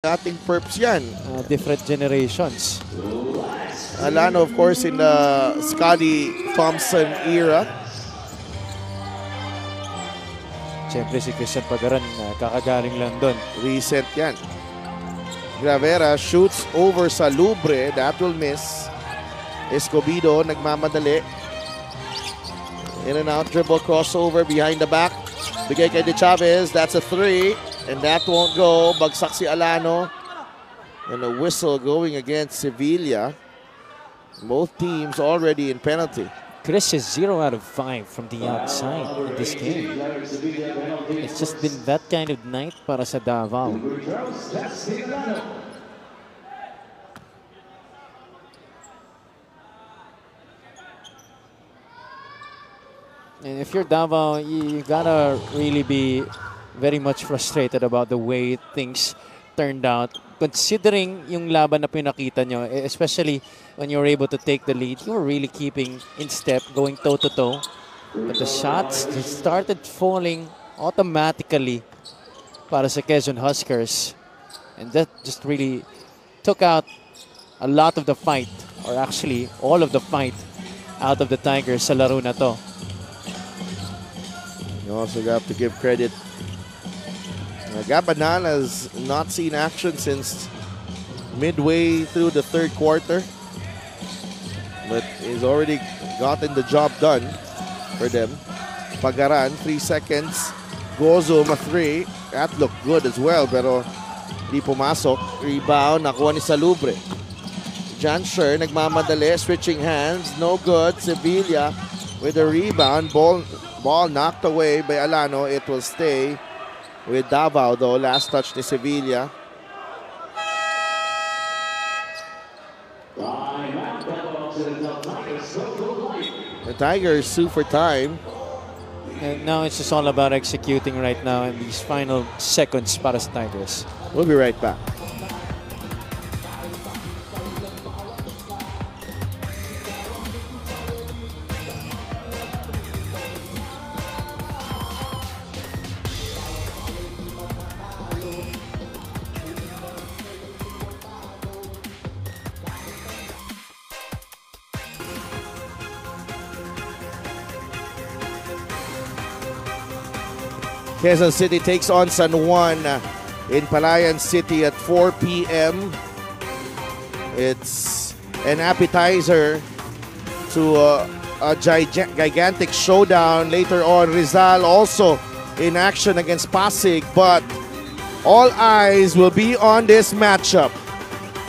ating perps yan. Different generations. Alano, of course, in the Scotty Thompson era. Siyempre si Christian Pagaran, kakagaling lang doon. Recent yan. Gravera shoots over sa Lubre. That will miss. Escobedo nagmamadali. In and out dribble, crossover behind the back. Bigay kay De Chavez. That's a three. And that won't go. Bagsak si Alano. And a whistle going against Sevilla. Both teams already in penalty. Chris is 0 out of 5 from the outside in this game. It's just been that kind of night para sa Davao. And if you're Davao, you gotta really be very much frustrated about the way things turned out. Considering yung laban na pinakita nyo, especially when you're able to take the lead, you were really keeping in step, going toe-to-toe. But the shots just started falling automatically para sa Quezon Huskers. And that just really took out a lot of the fight, or actually all of the fight out of the Tigers sa laro na to. You also have to give credit. Gabanan has not seen action since midway through the third quarter, but he's already gotten the job done for them. Pagaran, 3 seconds. Gozo, a 3. That looked good as well, pero di pumasok. Rebound, nakuha ni Salubre. Jansher, nagmamadali, switching hands. No good. Sevilla with a rebound. Ball knocked away by Alano. It will stay with Davao though. Last touch ni Sevilla. The Tigers sue for time. And now it's just all about executing right now in these final seconds para sa Tigers. We'll be right back. Quezon City takes on San Juan in Palayan City at 4 p.m. It's an appetizer to a gigantic showdown later on. Rizal also in action against Pasig, but all eyes will be on this matchup.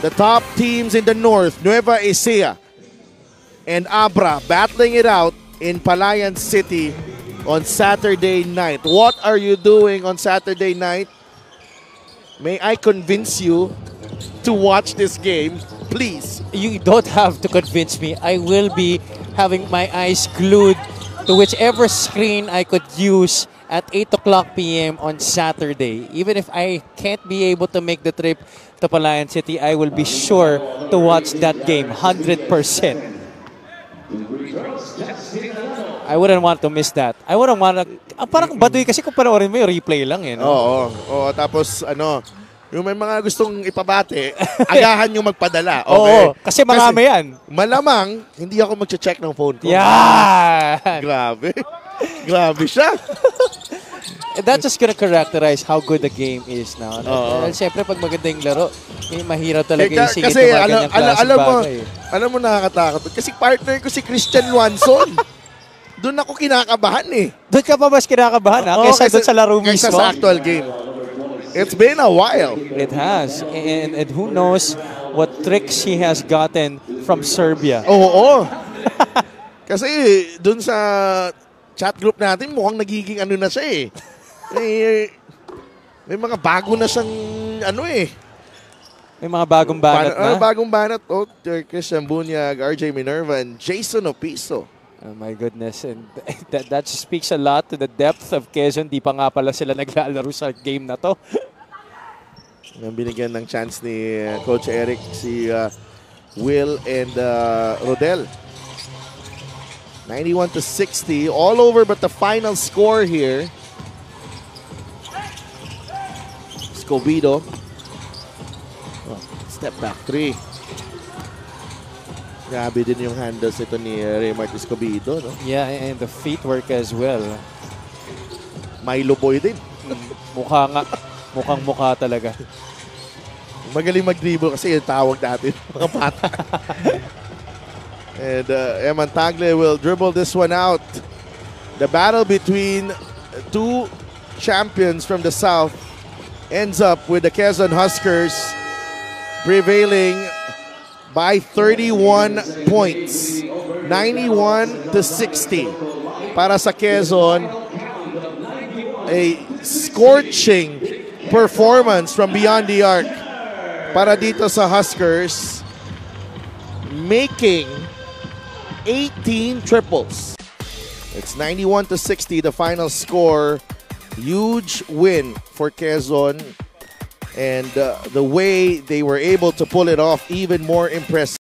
The top teams in the north, Nueva Ecija and Abra, battling it out in Palayan City on Saturday night. What are you doing on Saturday night? May I convince you to watch this game, please? You don't have to convince me. I will be having my eyes glued to whichever screen I could use at 8 o'clock p.m. on Saturday. Even if I can't be able to make the trip to Palayan City, I will be sure to watch that game 100%. I wouldn't want to miss that. I wouldn't want to... parang baduy kasi kung panoorin mo yung replay lang eh. No? Oo. Tapos yung may mga gustong ipabate, agahan yung magpadala. Okay? Oo, kasi marami yan. Malamang, hindi ako mag-check ng phone ko. Yan! Grabe. Grabe siya. That's just gonna characterize how good the game is now. Siyempre, pag maganda yung laro, mahirap talaga yung sige kasi mga ganyang klaseng bagay. Alam mo, nakakatakot. Kasi partner ko si Christian Luanson. Doon ako kinakabahan eh. Doon ka pa mas kinakabahan ha? Kaysa doon sa laro mismo? Kaysa sa actual game. It's been a while. It has. And who knows what tricks he has gotten from Serbia. Oo. Kasi doon sa chat group natin, mukhang nagiging ano na siya eh. May mga bago na siyang May mga bagong banat na? Bagong banat. Christian Bunyag, RJ Minerva, and Jason Opiso. Oh my goodness. And that speaks a lot to the depth of Quezon. Di pa nga pala sila naglalaro sa game na to. Binigyan ng chance ni Coach Eric si Will and Rodel. 91-60, all over but the final score here. Escobedo Oh, step back 3. Grabe din yung handles ito ni Raymart Escobedo, no? Yeah, and the feet work as well. Milo Boy din. Mukha nga. Mukhang mukha talaga. Magaling mag-dribble kasi yung tawag natin, mga bata. And Eman Tagle will dribble this one out. The battle between two champions from the South ends up with the Quezon Huskers prevailing by 31 points. 91-60. Para sa Quezon, a scorching performance from beyond the arc para dito sa Huskers, making 18 triples. It's 91-60, the final score. Huge win for Quezon. And the way they were able to pull it off, even more impressive.